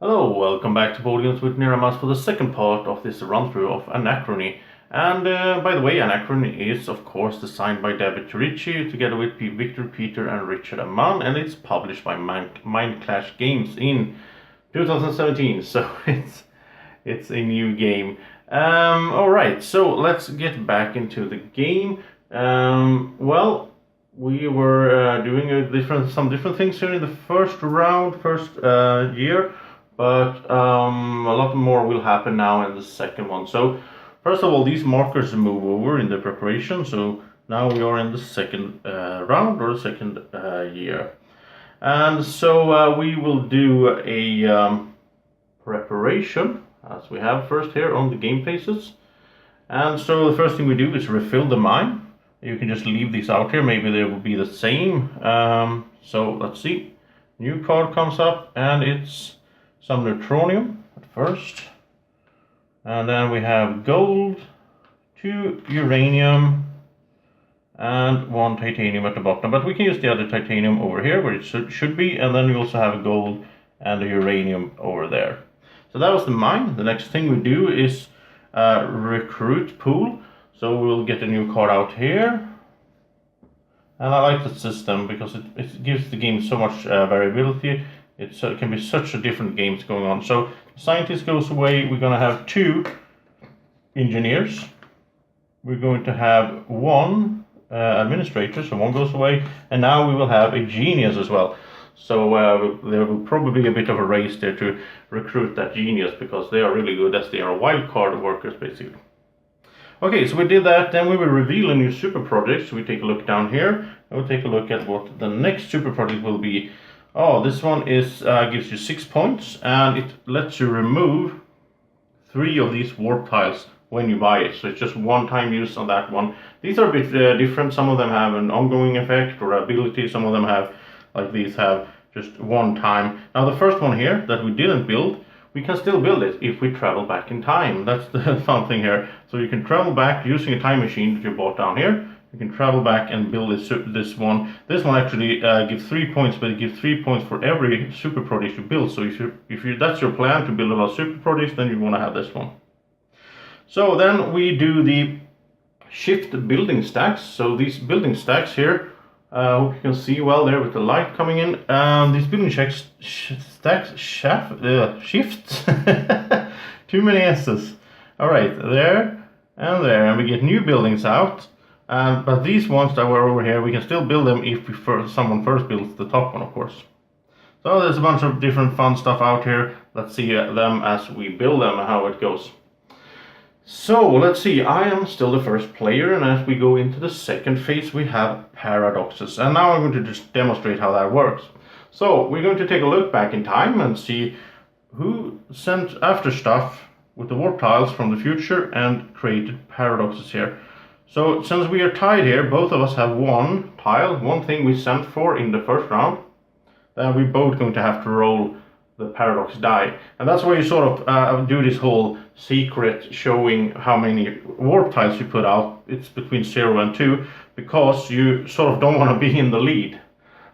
Hello, welcome back to Boardgames with Niramas for the second part of this run-through of Anachrony. And by the way, Anachrony is of course designed by David Turczi together with Victor, Peter and Richard Amman, and it's published by Mindclash Games in 2017, so it's a new game. Alright, so let's get back into the game. Well, we were doing some different things here in the first year. But a lot more will happen now in the second one. So first of all, these markers move over in the preparation. So now we are in the second round or second year. And so we will do a preparation as we have first here on the game phases. And so the first thing we do is refill the mine. You can just leave these out here. Maybe they will be the same. So let's see. New card comes up and it's some neutronium at first, and then we have gold, 2 uranium, and 1 titanium at the bottom. But we can use the other titanium over here where it should be, and then we also have a gold and a uranium over there. So that was the mine. The next thing we do is recruit pool. So we'll get a new card out here. And I like the system because it gives the game so much variability. It can be such a different games going on. So scientist goes away. We're going to have 2 engineers. We're going to have 1 administrator, so 1 goes away. And now we will have a genius as well. So there will probably be a bit of a race there to recruit that genius because they are really good as they are wildcard workers basically. Okay, so we did that. Then we will reveal a new super project. So we take a look down here and we'll take a look at what the next super project will be. Oh, this one is gives you 6 points, and it lets you remove 3 of these warp tiles when you buy it. So it's just one-time use on that one. These are a bit different. Some of them have an ongoing effect or ability. Some of them have, like these, have just one time. Now the first one here that we didn't build, we can still build it if we travel back in time. That's the fun thing here. So you can travel back using a time machine that you bought down here. You can travel back and build this one. This one actually gives 3 points, but it gives 3 points for every super project you build. So if that's your plan to build a lot of super projects, then you want to have this one. So then we do the shift building stacks. So these building stacks here, hope you can see well there with the light coming in. These building stacks shifts. Too many S's. All right, there and there, and we get new buildings out. But these ones that were over here, we can still build them if someone first builds the top one, of course. So there's a bunch of different fun stuff out here. Let's see them as we build them and how it goes. So let's see, I am still the first player, and as we go into the second phase we have paradoxes. And now I'm going to just demonstrate how that works. So we're going to take a look back in time and see who sent after stuff with the warp tiles from the future and created paradoxes here. So since we are tied here, both of us have 1 tile, 1 thing we sent for in the first round. Then we're both going to have to roll the paradox die. And that's why you sort of do this whole secret showing how many warp tiles you put out. It's between 0 and 2, because you sort of don't want to be in the lead.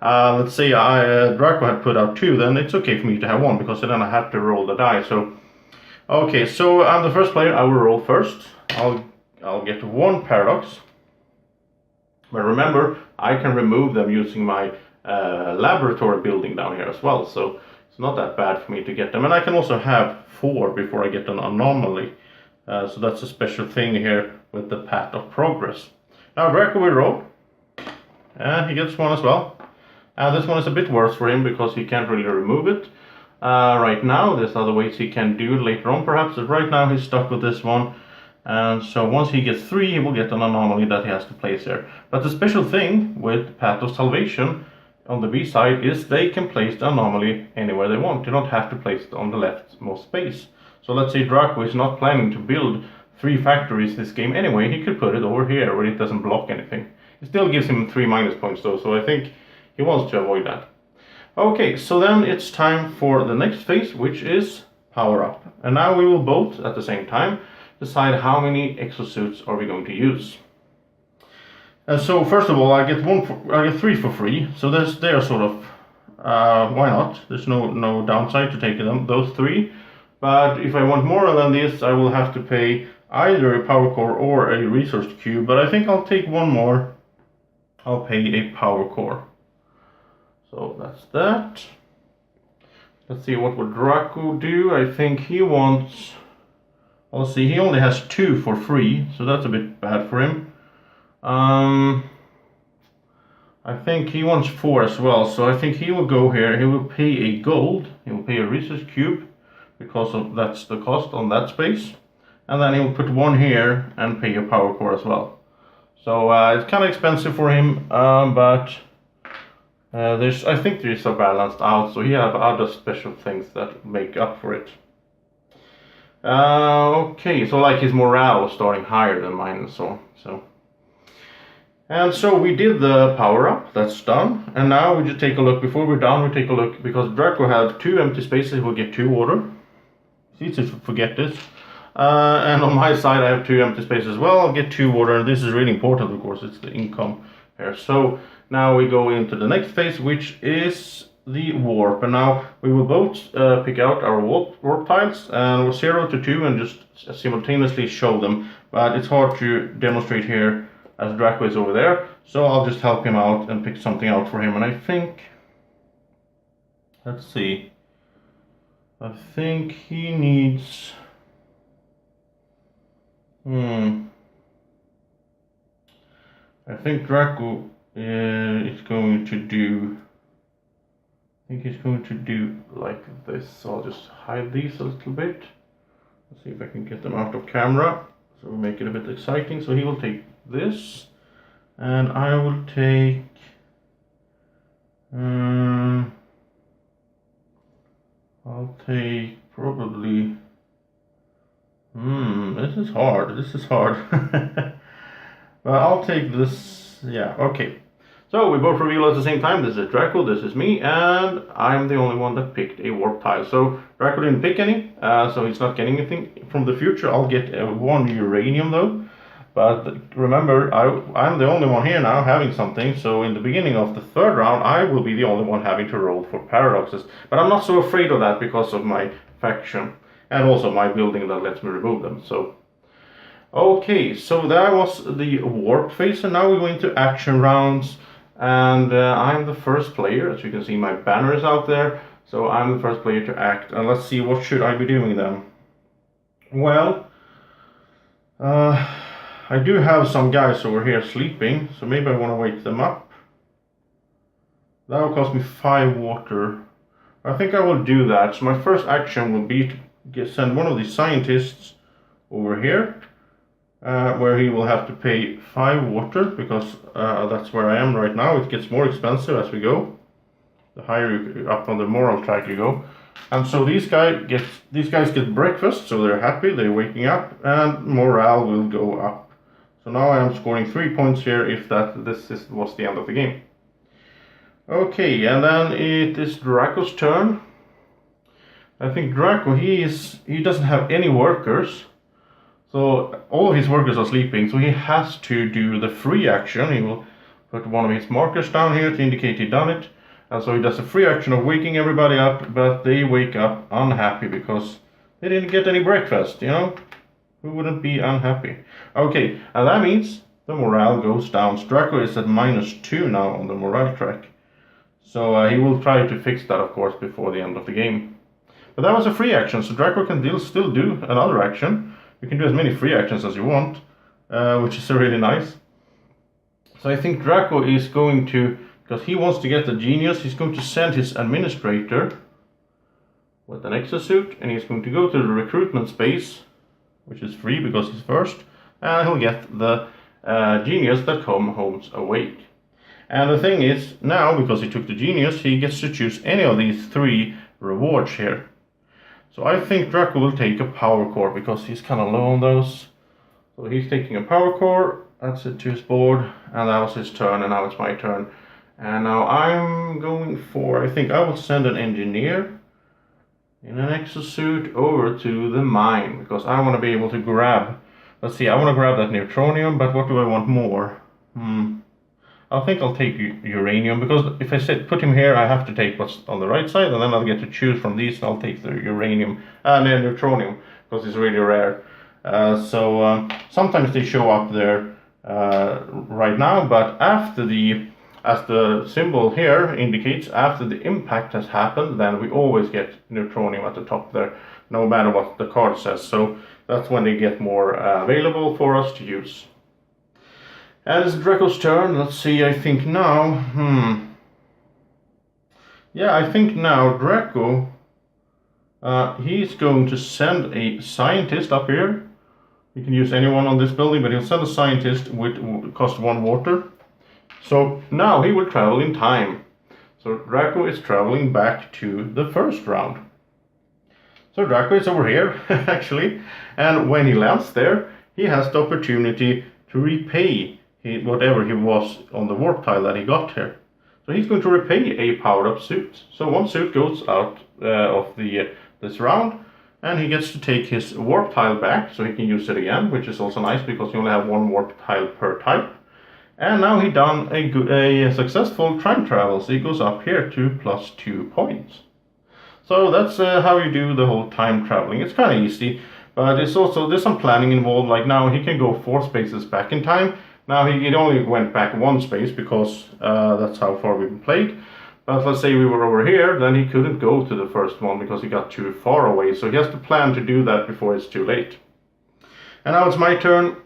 Let's say Draco had put out 2, then it's okay for me to have 1, because then I have to roll the die. So, okay, so I'm the first player, I will roll first. I'll get 1 paradox. But remember, I can remove them using my laboratory building down here as well. So it's not that bad for me to get them. And I can also have 4 before I get an anomaly. So that's a special thing here with the path of progress. Now Draco will roll. And he gets 1 as well. This one is a bit worse for him because he can't really remove it. Right now, there's other ways he can do it later on perhaps. But right now he's stuck with this one. And so once he gets 3, he will get an anomaly that he has to place there. But the special thing with Path of Salvation on the B side is they can place the anomaly anywhere they want. You don't have to place it on the leftmost space. So let's say Draco is not planning to build 3 factories this game anyway. He could put it over here where it doesn't block anything. It still gives him 3 minus points though, so I think he wants to avoid that. Okay, so then it's time for the next phase, which is power up. And now we will both at the same time decide how many exosuits are we going to use. And so first of all, I get 3 for free. So they are sort of Why not? There's no downside to taking those 3. But if I want more than this, I will have to pay either a power core or a resource cube. But I think I'll take one more. I'll pay a power core. So that's that. Let's see, what would Draco do? I think he wants... I'll see, he only has 2 for free, so that's a bit bad for him. I think he wants 4 as well, so I think he will go here. He will pay a gold, he will pay a resource cube, because that's the cost on that space. And then he will put 1 here and pay a power core as well. So it's kind of expensive for him, but I think there's a balanced out, so he have other special things that make up for it. Okay, so like his morale was starting higher than mine, and so we did the power up, that's done. And now we just take a look, before we're done, we take a look, because Draco had 2 empty spaces, he will get 2 water. It's easy to forget this. And on my side I have 2 empty spaces as well, I'll get 2 water, and this is really important, of course, it's the income here. So now we go into the next phase, which is the warp, and now we will both pick out our warp tiles, and we'll 0 to 2 and just simultaneously show them. But it's hard to demonstrate here as Draco is over there, so I'll just help him out and pick something out for him. And I think, let's see, I think he needs, I think Draco is going to do, I think he's going to do like this. So I'll just hide these a little bit. Let's see if I can get them out of camera, so we'll make it a bit exciting. So he will take this, and I will take I'll take probably this is hard but I'll take this. Yeah, okay, so we both reveal at the same time. This is Draco, this is me, and I'm the only one that picked a warp tile. So Draco didn't pick any, so he's not getting anything from the future. I'll get 1 uranium though. But remember, I'm the only one here now having something, so in the beginning of the 3rd round I will be the only one having to roll for paradoxes. But I'm not so afraid of that because of my faction, and also my building that lets me remove them. So, okay, so that was the warp phase, and now we go into action rounds. And I'm the first player, as you can see my banner is out there, so I'm the first player to act. And let's see, what should I be doing then? Well, I do have some guys over here sleeping, so maybe I want to wake them up. That will cost me 5 water. I think I will do that. So my first action will be to send one of these scientists over here, where he will have to pay 5 water, because that's where I am right now. It gets more expensive as we go, the higher you up on the moral track you go. And so these guys get breakfast, so they're happy, they're waking up, and morale will go up. So now I am scoring 3 points here if was the end of the game. Okay, and then it is Draco's turn. I think Draco, he doesn't have any workers. So all of his workers are sleeping, so he has to do the free action. He will put one of his markers down here to indicate he's done it. And so he does a free action of waking everybody up, but they wake up unhappy because they didn't get any breakfast, you know? Who wouldn't be unhappy? Okay, and that means the morale goes down. So Draco is at -2 now on the morale track. So he will try to fix that, of course, before the end of the game. But that was a free action, so Draco can still do another action. You can do as many free actions as you want, which is really nice. So I think Draco is going to, because he wants to get the genius, he's going to send his administrator with an exosuit, and he's going to go to the recruitment space, which is free because he's first, and he'll get the genius that comes awake. And the thing is, now, because he took the genius, he gets to choose any of these 3 rewards here. So I think Draco will take a power core, because he's kind of low on those. So he's taking a power core, that's it to his board, and that was his turn, and now it's my turn. And now I'm going for, I think I will send an engineer in an exosuit over to the mine, because I want to be able to grab, let's see, I want to grab that neutronium, but what do I want more? I think I'll take uranium, because if I put him here, I have to take what's on the right side, and then I'll get to choose from these, and I'll take the uranium and the neutronium, because it's really rare. Sometimes they show up there right now, but after as the symbol here indicates, after the impact has happened, then we always get neutronium at the top there, no matter what the card says. So that's when they get more available for us to use. And it's Draco's turn. Let's see, I think now, yeah, I think now Draco, he's going to send a scientist up here. You can use anyone on this building, but he'll send a scientist with cost 1 water. So now he will travel in time. So Draco is traveling back to the first round. So Draco is over here, actually. And when he lands there, he has the opportunity to repay whatever he was on the warp tile that he got here. So he's going to repay a powered-up suit. So 1 suit goes out of this round, and he gets to take his warp tile back, so he can use it again, which is also nice because you only have 1 warp tile per type. And now he done a successful time travel, so he goes up here to +2 points. So that's how you do the whole time traveling. It's kind of easy, but it's also, there's some planning involved. Like now he can go 4 spaces back in time. Now he only went back 1 space because that's how far we've played. But let's say we were over here, then he couldn't go to the first one because he got too far away. So he has to plan to do that before it's too late. And now it's my turn.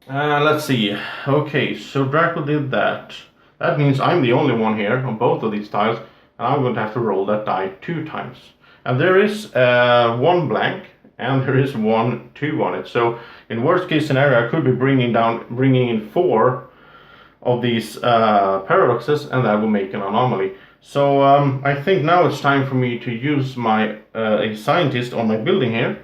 Let's see. Okay, so Draco did that. That means I'm the only one here on both of these tiles, and I'm going to have to roll that die 2 times. And there is 1 blank, and there is 1 2 on it. So in worst case scenario, I could be bringing in 4 of these paradoxes, and that will make an anomaly. So I think now it's time for me to use my a scientist on my building here,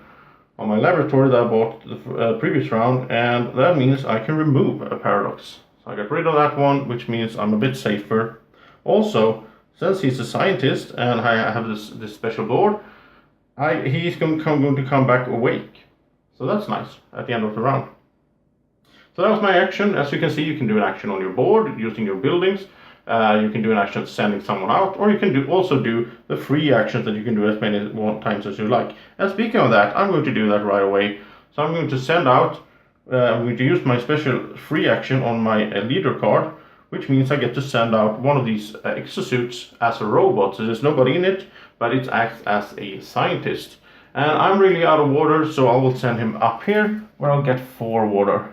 on my laboratory that I bought the previous round, and that means I can remove a paradox. So I got rid of that one, which means I'm a bit safer. Also, since he's a scientist and I have this special board, he's going to come back awake. So that's nice at the end of the round. So that was my action. As you can see, you can do an action on your board using your buildings. You can do an action sending someone out, or you can also do the free actions that you can do as many times as you like. And speaking of that, I'm going to do that right away. So I'm going to send out, I'm going to use my special free action on my leader card, which means I get to send out one of these exosuits as a robot. So there's nobody in it, but it acts as a scientist. And I'm really out of water, so I will send him up here, where I'll get 4 water.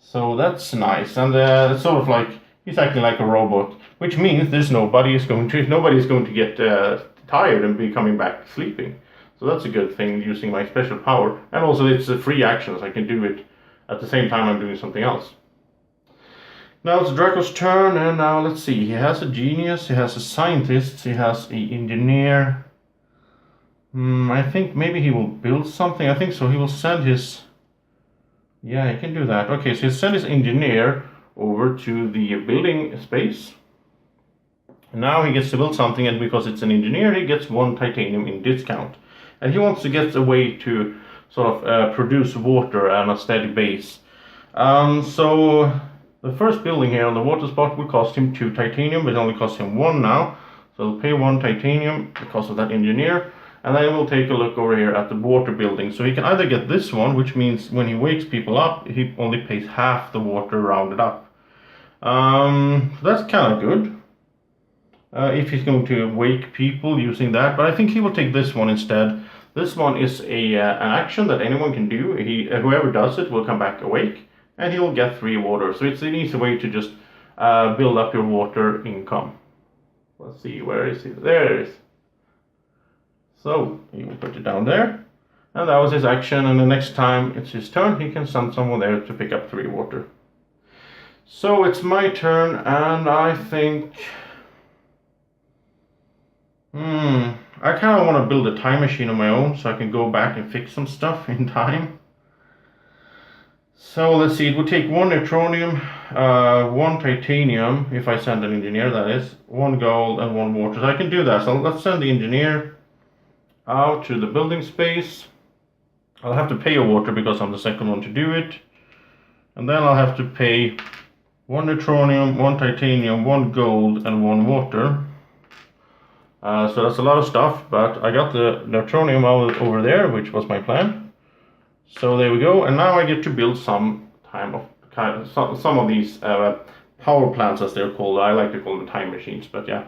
So that's nice, and it's sort of like he's acting like a robot, which means nobody is going to get tired and be coming back sleeping. So that's a good thing using my special power, and also it's a free action, so I can do it at the same time I'm doing something else. Now it's Draco's turn, and now let's see. He has a genius, he has a scientist, he has an engineer. I think maybe he will build something. I think so. He will send his. Yeah, he can do that. Okay, so he'll send his engineer over to the building space. And now he gets to build something, and because it's an engineer, he gets 1 titanium in discount. And he wants to get a way to sort of produce water on a steady base. So the first building here on the water spot will cost him 2 titanium, but it only costs him 1 now. So he'll pay 1 titanium because of that engineer. And then we'll take a look over here at the water building. So he can either get this one, which means when he wakes people up, he only pays half the water rounded up. That's kind of good. If he's going to wake people using that. But I think he will take this one instead. This one is an action that anyone can do. Whoever does it will come back awake, and he will get 3 water. So it's an easy way to just build up your water income. Let's see, where is he? There it is. So he will put it down there, and that was his action, and the next time it's his turn, he can send someone there to pick up 3 water. So it's my turn, and I think I kind of want to build a time machine of my own so I can go back and fix some stuff in time. So let's see, it would take 1 neutronium, 1 titanium, if I send an engineer, that is, 1 gold and 1 water. So I can do that. So let's send the engineer out to the building space. I'll have to pay a water because I'm the second one to do it, and then I'll have to pay 1 neutronium, 1 titanium, 1 gold, and 1 water. So that's a lot of stuff, but I got the neutronium over there, which was my plan. So there we go, and now I get to build some of these power plants, as they're called. I like to call them time machines, but yeah.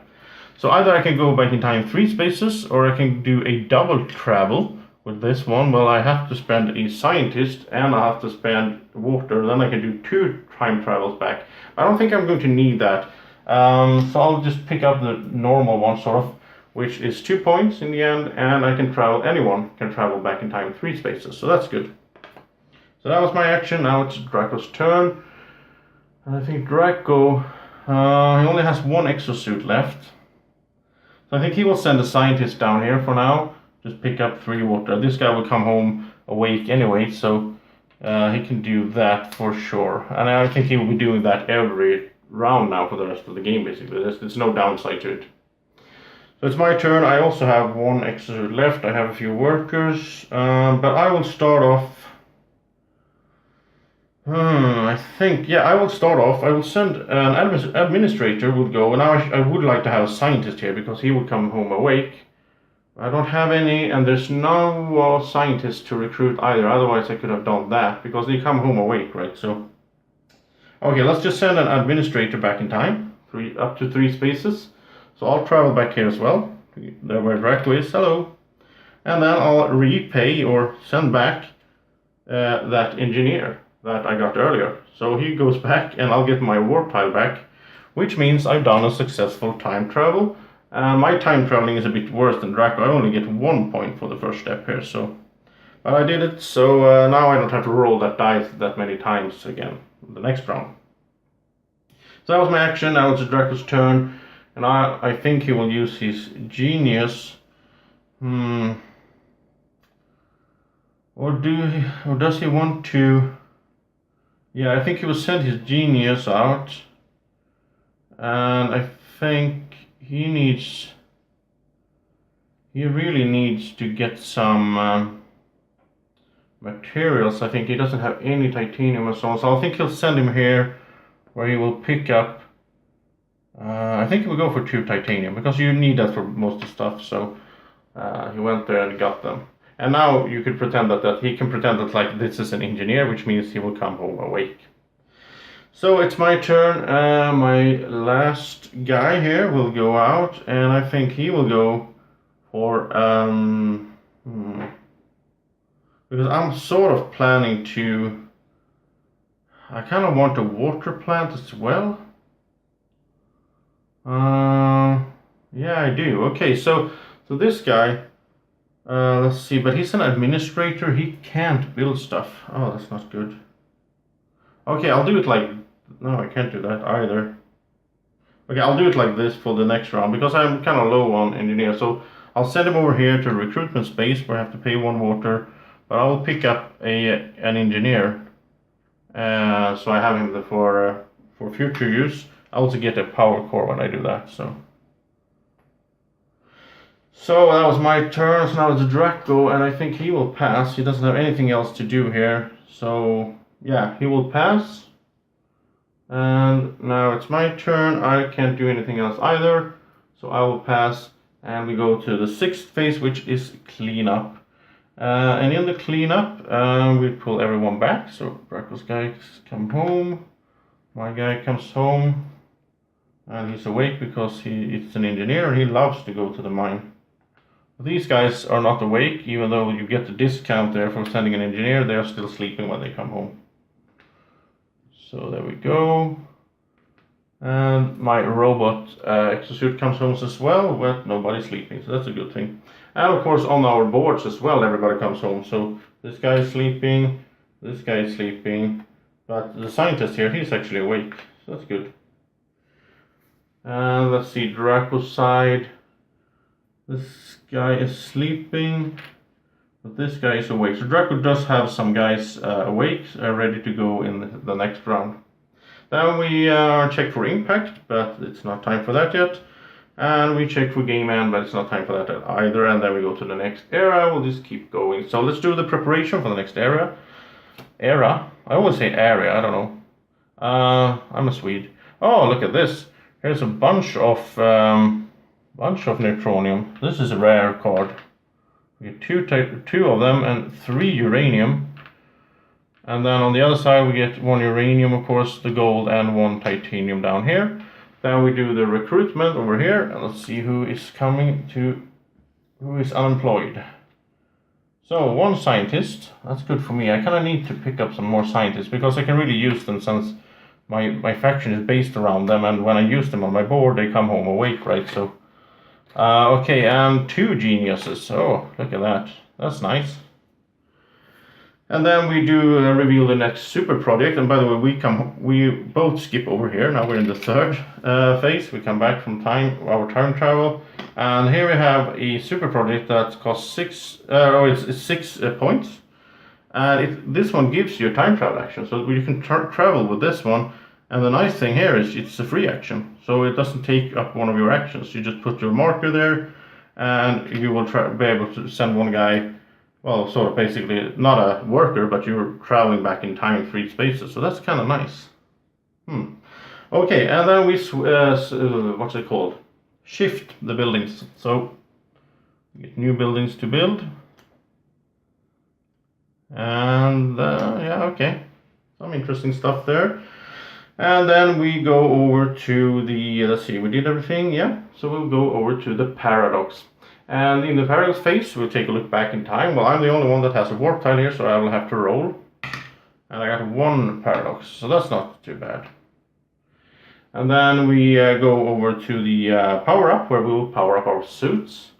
So either I can go back in time 3 spaces, or I can do a double travel with this one. Well, I have to spend a scientist, and I have to spend water. Then I can do 2 time travels back. I don't think I'm going to need that. So I'll just pick up the normal one, sort of, which is 2 points in the end, and I can travel, anyone can travel back in time 3 spaces, so that's good. So that was my action. Now it's Draco's turn. And I think Draco, he only has 1 exosuit left. So I think he will send a scientist down here for now. Just pick up 3 water. This guy will come home awake anyway, so he can do that for sure. And I think he will be doing that every round now for the rest of the game, basically. There's no downside to it. So it's my turn. I also have 1 exosuit left. I have a few workers, but I will start off. I think, yeah, I will start off. I will send an administrator would go, and I would like to have a scientist here because he would come home awake. I don't have any, and there's no scientist to recruit either. Otherwise, I could have done that because they come home awake, right? So, okay, let's just send an administrator back in time, up to 3 spaces. So I'll travel back here as well. There where Draco is. Hello, and then I'll repay or send back that engineer that I got earlier. So he goes back, and I'll get my war pile back, which means I've done a successful time travel. My time traveling is a bit worse than Draco. I only get 1 point for the first step here, so. But I did it, so now I don't have to roll that dice that many times again the next round. So that was my action. Now it's Draco's turn, and I think he will use his genius. Or does he want to? Yeah, I think he will send his genius out, and I think he really needs to get some materials. I think he doesn't have any titanium and so on, so I think he'll send him here where he will pick up, I think he will go for 2 titanium because you need that for most of the stuff, so he went there and got them. And now you could pretend that he can pretend that like this is an engineer, which means he will come home awake. So it's my turn. My last guy here will go out, and I think he will go for because I'm sort of planning to. I kind of want a water plant as well. Yeah, I do. Okay, so this guy. Let's see, but he's an administrator. He can't build stuff. Oh, that's not good. Okay, I'll do it like. No, I can't do that either. Okay, I'll do it like this for the next round because I'm kind of low on engineer. So I'll send him over here to recruitment space where I have to pay 1 water, but I will pick up an engineer. So I have him for future use. I also get a power core when I do that. So that was my turn. So now it's Draco, and I think he will pass. He doesn't have anything else to do here. So yeah, he will pass. And now it's my turn. I can't do anything else either. So I will pass, and we go to the 6th phase, which is cleanup. And in the cleanup, we pull everyone back. So Draco's guys come home. My guy comes home, and he's awake because it's an engineer and he loves to go to the mine. These guys are not awake, even though you get the discount there for sending an engineer. They are still sleeping when they come home. So there we go. And my robot exosuit comes home as well, but nobody's sleeping, so that's a good thing. And of course on our boards as well, everybody comes home. So this guy is sleeping, this guy is sleeping, but the scientist here, he's actually awake, so that's good. And let's see, Draco's side. This guy is sleeping, but this guy is awake. So Draco does have some guys awake, ready to go in the next round. Then we check for impact, but it's not time for that yet. And we check for game end, but it's not time for that either. And then we go to the next era. We'll just keep going. So let's do the preparation for the next era. I always say area, I don't know. I'm a Swede. Oh, look at this. Here's a bunch of neutronium. This is a rare card. We get two of them and 3 uranium. And then on the other side we get 1 uranium, of course, the gold, and 1 titanium down here. Then we do the recruitment over here, and let's see who is unemployed. So 1 scientist, that's good for me. I kind of need to pick up some more scientists because I can really use them since my faction is based around them, and when I use them on my board they come home awake, right? So okay, and 2 geniuses. Oh, look at that. That's nice. And then we do reveal the next super project. And by the way, we both skip over here. Now we're in the 3rd phase. We come back from our time travel, and here we have a super project that costs 6. It's 6 points, and this one gives you a time travel action, so you can travel with this one. And the nice thing here is it's a free action, so it doesn't take up one of your actions. You just put your marker there, and you will be able to send one guy. Well, sort of basically not a worker, but you're traveling back in time 3 spaces, so that's kind of nice. Okay, and then we what's it called? Shift the buildings. So we get new buildings to build, and yeah, okay, some interesting stuff there. And then we go over to the let's see, we did everything, yeah. So we'll go over to the paradox. And in the paradox phase, we'll take a look back in time. Well, I'm the only one that has a warp tile here, so I will have to roll. And I got 1 paradox, so that's not too bad. And then we go over to the power-up, where we will power up our suits.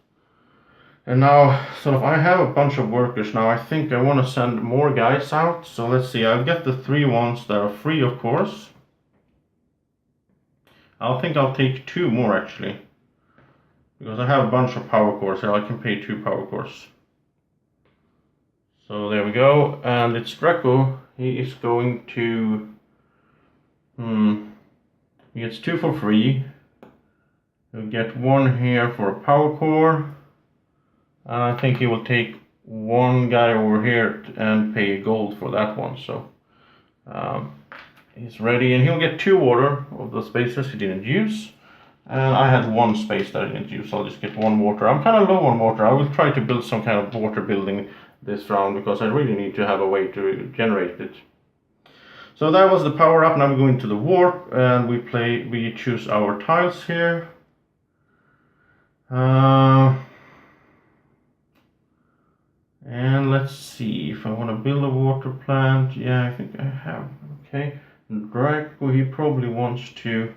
And now, sort of, I have a bunch of workers now. I think I want to send more guys out. So let's see, I'll get the 3 ones that are free, of course. I think I'll take 2 more, actually. Because I have a bunch of power cores here, I can pay 2 power cores. So there we go, and it's Draco. He is going to... he gets 2 for free. He'll get 1 here for a power core. And I think he will take 1 guy over here and pay gold for that one. So he's ready, and he'll get 2 water of the spacers he didn't use. And I had 1 space that I didn't use, so I'll just get 1 water. I'm kind of low on water. I will try to build some kind of water building this round because I really need to have a way to generate it. So that was the power up. Now we go into the warp, and we choose our tiles here. And let's see if I want to build a water plant. Yeah, I think I have. Okay. And Draco, he probably wants to.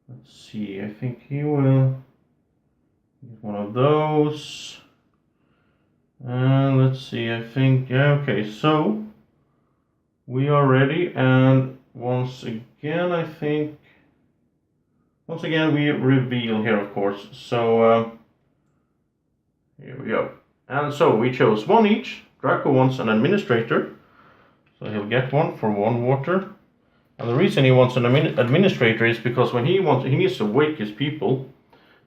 Let's see, I think he will get 1 of those. And let's see, I think, yeah, okay, so we are ready. And once again, we reveal here, of course. So here we go. And so we chose 1 each. Draco wants an administrator, so he'll get 1 for 1 water. And the reason he wants an administrator is because when he needs to wake his people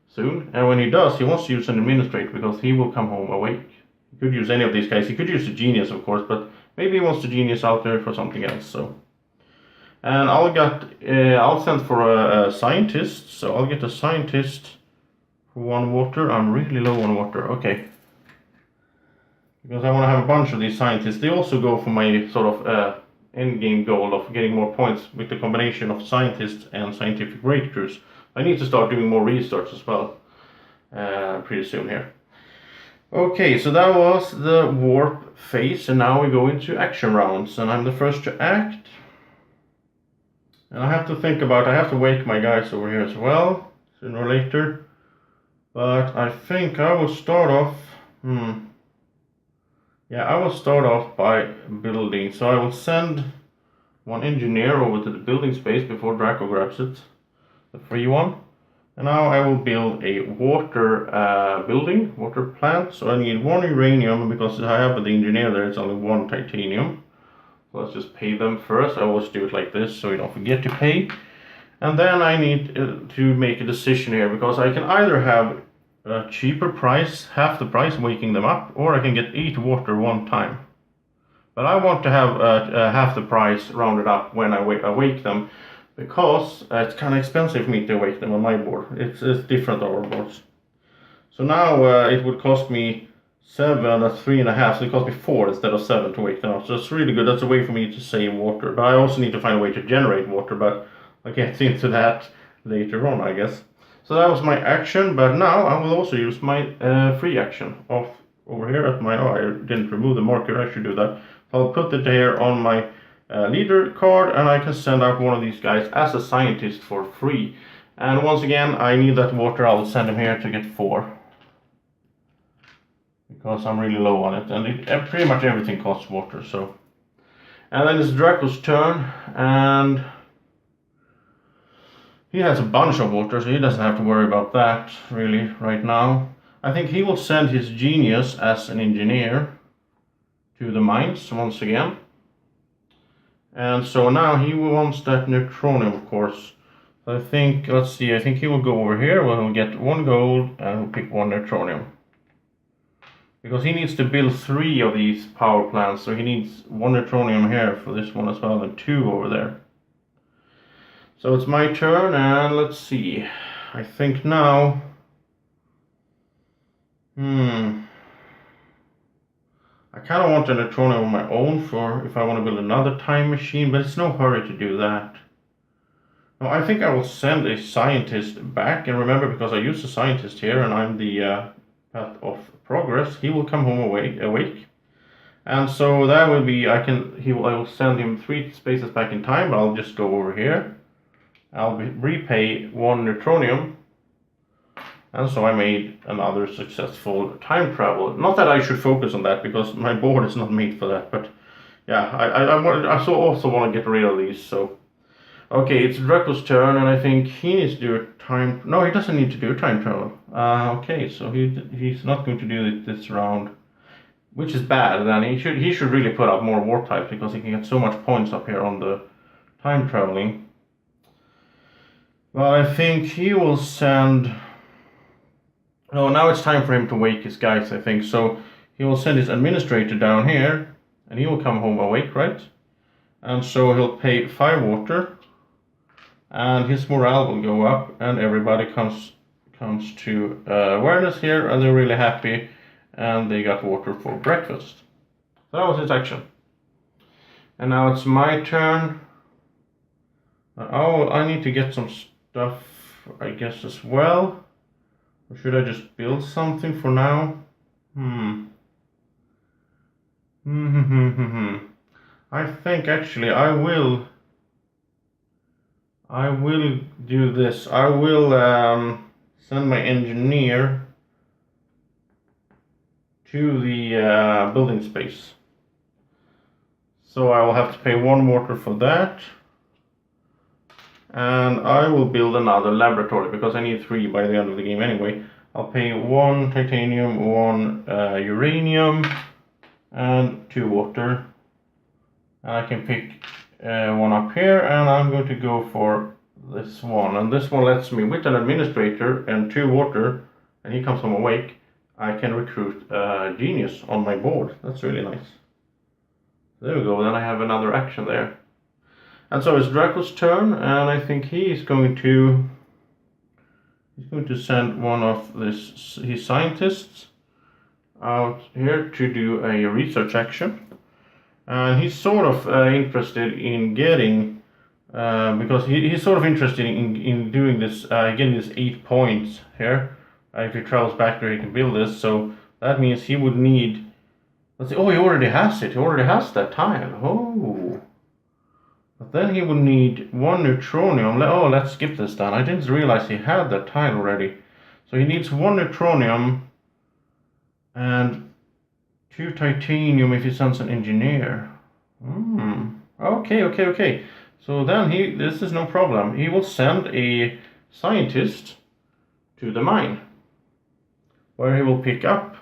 soon, and when he does, he wants to use an administrator because he will come home awake. He could use any of these guys. He could use a genius, of course, but maybe he wants the genius out there for something else. So, and I'll send for a scientist. So I'll get a scientist for 1 water. I'm really low on water. Okay. Because I want to have a bunch of these scientists. They also go for my sort of end-game goal of getting more points with the combination of scientists and scientific breakthroughs. I need to start doing more research as well pretty soon here. Okay, so that was the warp phase, and now we go into action rounds, and I'm the first to act. And I have to think about, I have to wake my guys over here as well, sooner or later. But I think I will start off, I will start off by building. So I will send 1 engineer over to the building space before Draco grabs it, the free one. And now I will build a water water plant. So I need 1 uranium, because I have the engineer there, it's only 1 titanium. So let's just pay them first. I always do it like this, so you don't forget to pay. And then I need to make a decision here, because I can either have a cheaper price, half the price, waking them up, or I can get 8 water 1 time. But I want to have half the price rounded up when I awake them, because it's kind of expensive for me to awake them on my board. It's different on our boards. So now it would cost me 7, that's 3.5, so it cost me 4 instead of 7 to wake them up. So it's really good. That's a way for me to save water. But I also need to find a way to generate water, but I'll get into that later on, I guess. So that was my action, but now I will also use my free action off over here at my, I didn't remove the marker, I should do that. So I'll put it here on my leader card, and I can send out one of these guys as a scientist for free. And once again, I need that water. I'll send him here to get 4. Because I'm really low on it, and pretty much everything costs water, so. And then it's Draco's turn, and he has a bunch of water, so he doesn't have to worry about that, really, right now. I think he will send his genius as an engineer to the mines once again. And so now he wants that neutronium, of course. So I think, let's see, I think he will go over here, where he'll get 1 gold, and he'll pick 1 neutronium. Because he needs to build 3 of these power plants, so he needs 1 neutronium here for this one as well, and 2 over there. So it's my turn, and let's see. I think now... I kind of want a neutronium on my own for if I want to build another time machine, but it's no hurry to do that. No, I think I will send a scientist back, and remember, because I use a scientist here, and I'm the path of progress, he will come home awake. And so that will be, I will send him 3 spaces back in time, but I'll just go over here. I'll repay 1 neutronium. And so I made another successful time travel. Not that I should focus on that, because my board is not made for that, but yeah, I also want to get rid of these, so. Okay, it's Draco's turn, and I think he needs to do a time... No, he doesn't need to do a time travel. Okay, so he's not going to do it this round, which is bad. Then he should really put up more war types, because he can get so much points up here on the time traveling. Well, I think he will send... Oh, now it's time for him to wake his guys, I think. So he will send his administrator down here, and he will come home awake, right? And so he'll pay 5 water, and his morale will go up, and everybody comes to awareness here, and they're really happy, and they got water for breakfast. So that was his action. And now it's my turn. Oh, I need to get some stuff, I guess, as well. Or should I just build something for now? I think actually I will do this. I will send my engineer to the building space. So I will have to pay 1 water for that. And I will build another laboratory, because I need 3 by the end of the game anyway. I'll pay 1 titanium, 1 uranium, and 2 water. And I can pick 1 up here, and I'm going to go for this one. And this one lets me, with an administrator and 2 water, and he comes home awake, I can recruit genius on my board. That's really nice. There we go, then I have another action there. And so it's Draco's turn, and I think he's going to send one of his scientists out here to do a research action. And he's sort of interested in getting, because he's sort of interested in doing this, getting this 8 points here. If he travels back there, he can build this. So that means he would need, let's see, oh, he already has it. He already has that tile. Oh. But then he would need 1 neutronium. Oh, let's skip this then. I didn't realize he had that tile already. So he needs 1 neutronium and 2 titanium if he sends an engineer. Okay. So then this is no problem. He will send a scientist to the mine, where he will pick up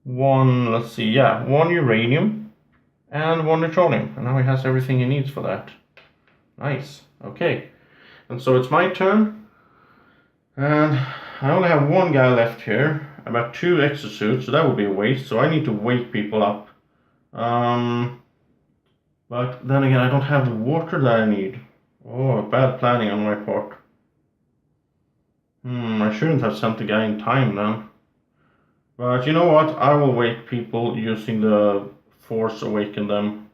1, let's see, 1 uranium and 1 neutronium, and now he has everything he needs for that. Nice. Okay, and so it's my turn, and I only have 1 guy left here. About 2 exosuits, so that would be a waste. So I need to wake people up But then again, I don't have the water that I need. Oh, bad planning on my part. I shouldn't have sent the guy in time then. But you know what? I will wake people using the Force Awaken them.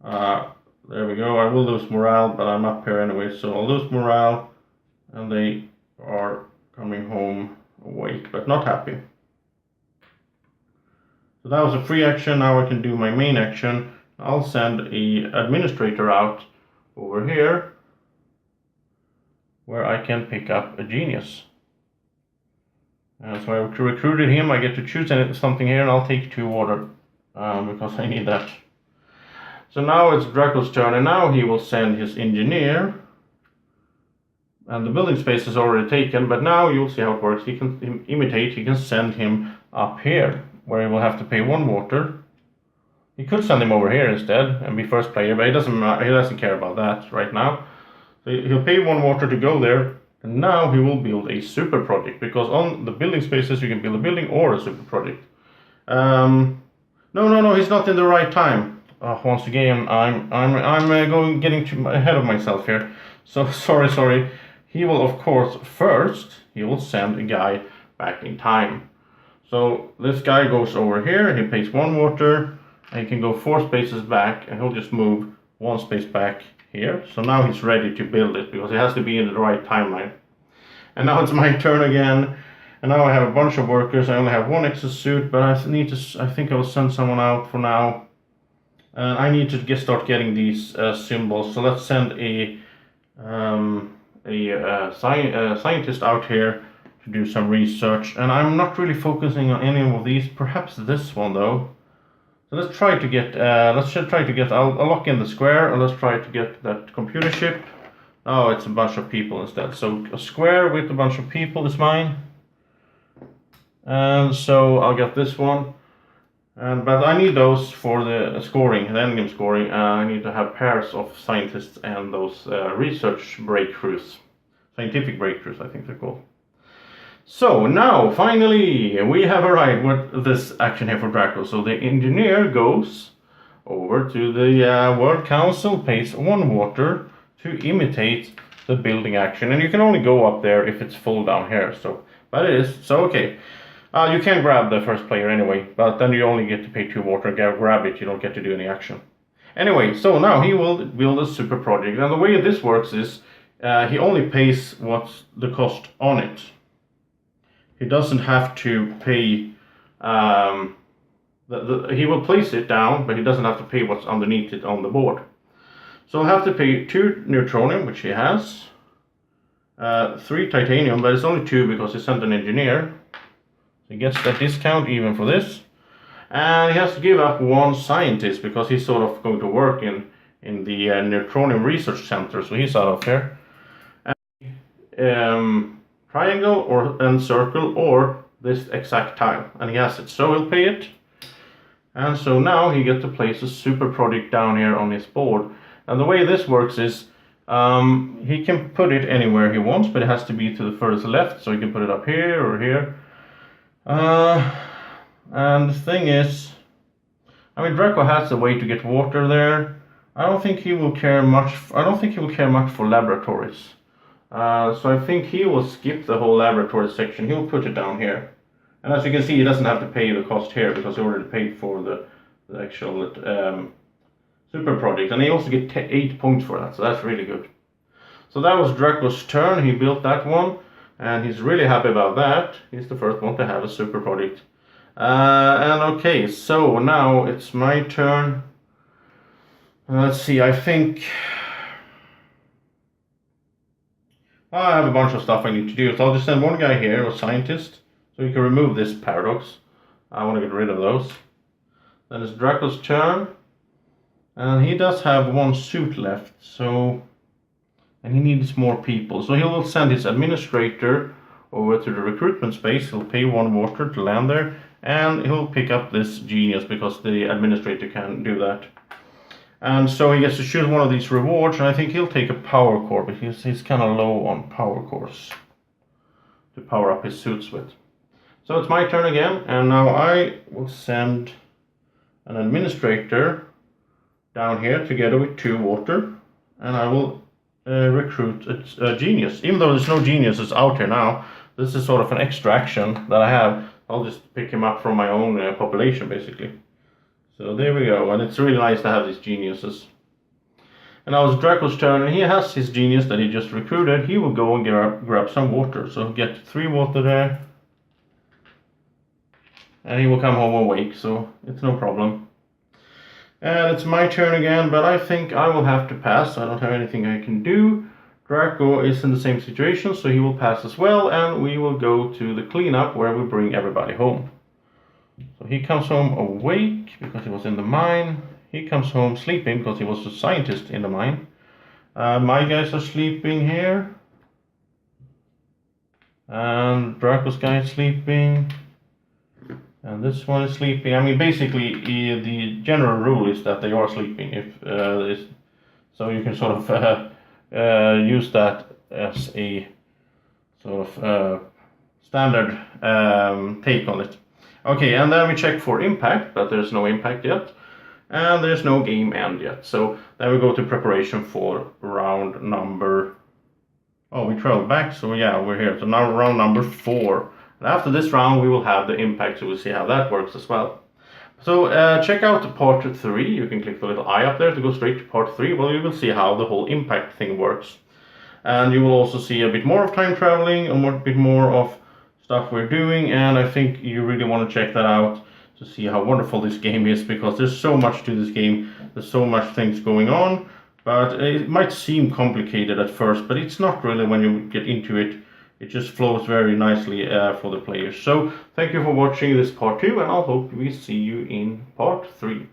There we go. I will lose morale, but I'm up here anyway, so I'll lose morale. And they are coming home awake, but not happy. So that was a free action. Now I can do my main action. I'll send a administrator out over here where I can pick up a genius. So I recruited him. I get to choose something here, and I'll take 2 water because I need that. So now it's Draco's turn, and now he will send his engineer. And the building space is already taken, but now you'll see how it works. He can imitate. He can send him up here, where he will have to pay 1 water. He could send him over here instead and be first player, but he doesn't care about that right now. So he'll pay 1 water to go there, and now he will build a super project, because on the building spaces you can build a building or a super project. No, he's not in the right time. Once again, I'm getting ahead of myself here. So sorry. He will, of course, first he will send a guy back in time. So this guy goes over here. He pays 1 water. And he can go 4 spaces back, and he'll just move 1 space back here. So now he's ready to build it, because he has to be in the right timeline. And now it's my turn again. And now I have a bunch of workers. I only have 1 exosuit, but I think I will send someone out for now. And I need to start getting these symbols. So let's send a scientist out here to do some research. And I'm not really focusing on any of these. Perhaps this one though. So let's try to get. I'll lock in the square, and let's try to get that computer chip. Oh, it's a bunch of people instead. So a square with a bunch of people is mine. And so I'll get this one. But I need those for the scoring, the endgame scoring. I need to have pairs of scientists and those research breakthroughs, scientific breakthroughs, I think they're called. So now, finally, we have arrived with this action here for Draco. So the engineer goes over to the World Council, pays 1 water to imitate the building action. And you can only go up there if it's full down here. But it is, so okay. You can grab the first player anyway, but then you only get to pay 2 water. Grab it, you don't get to do any action. Anyway, so now he will build a super project. And the way this works is, he only pays what's the cost on it. He doesn't have to pay, he will place it down, but he doesn't have to pay what's underneath it on the board. So he'll have to pay 2 neutronium, which he has, 3 titanium, but it's only 2 because he sent an engineer. So he gets that discount even for this. And he has to give up 1 scientist, because he's sort of going to work in the neutronium research center, so he's out of here. And, triangle and circle or this exact tile, and he has it, so he'll pay it. And so now he gets to place a super project down here on his board. And the way this works is he can put it anywhere he wants, but it has to be to the furthest left, so he can put it up here or here. And the thing is, I mean, Draco has a way to get water there. I don't think he will care much for laboratories. So I think he will skip the whole laboratory section. He'll put it down here. And as you can see, he doesn't have to pay the cost here, because he already paid for the actual super project. And he also gets 8 points for that, so that's really good. So that was Draco's turn. He built that one, and he's really happy about that. He's the first one to have a super project. And okay, so now it's my turn. Let's see, I think I have a bunch of stuff I need to do, so I'll just send 1 guy here, a scientist, so you can remove this paradox. I want to get rid of those. Then it's Draco's turn, and he does have 1 suit left, so, and he needs more people, so he will send his administrator over to the recruitment space. He'll pay 1 water to land there, and he'll pick up this genius, because the administrator can do that. And so he gets to choose one of these rewards, and I think he'll take a power core, because he's kind of low on power cores to power up his suits with. So it's my turn again, and now I will send an administrator down here together with 2 water, and I will recruit a genius. Even though there's no geniuses out here now, this is sort of an extra action that I have. I'll just pick him up from my own population, basically. So there we go, and it's really nice to have these geniuses. And now it's Draco's turn, and he has his genius that he just recruited. He will go and grab some water, so he'll get 3 water there. And he will come home awake, so it's no problem. And it's my turn again, but I think I will have to pass. I don't have anything I can do. Draco is in the same situation, so he will pass as well, and we will go to the cleanup where we bring everybody home. So he comes home awake because he was in the mine. He comes home sleeping because he was a scientist in the mine. My guys are sleeping here. And Draco's guy is sleeping. And this one is sleeping. I mean, basically, the general rule is that they are sleeping. So you can sort of use that as a sort of standard take on it. Okay, and then we check for impact, but there's no impact yet. And there's no game end yet. So then we go to preparation for round number... Oh, we traveled back, so yeah, we're here. So now round number 4. And after this round, we will have the impact, so we'll see how that works as well. So check out part 3. You can click the little eye up there to go straight to part 3. Well, you will see how the whole impact thing works. And you will also see a bit more of time traveling, a bit more of stuff we're doing. And I think you really want to check that out to see how wonderful this game is, because there's so much to this game. There's so much things going on. But it might seem complicated at first, but it's not really when you get into it. It just flows very nicely for the players. So thank you for watching this part 2, and I hope we see you in part 3.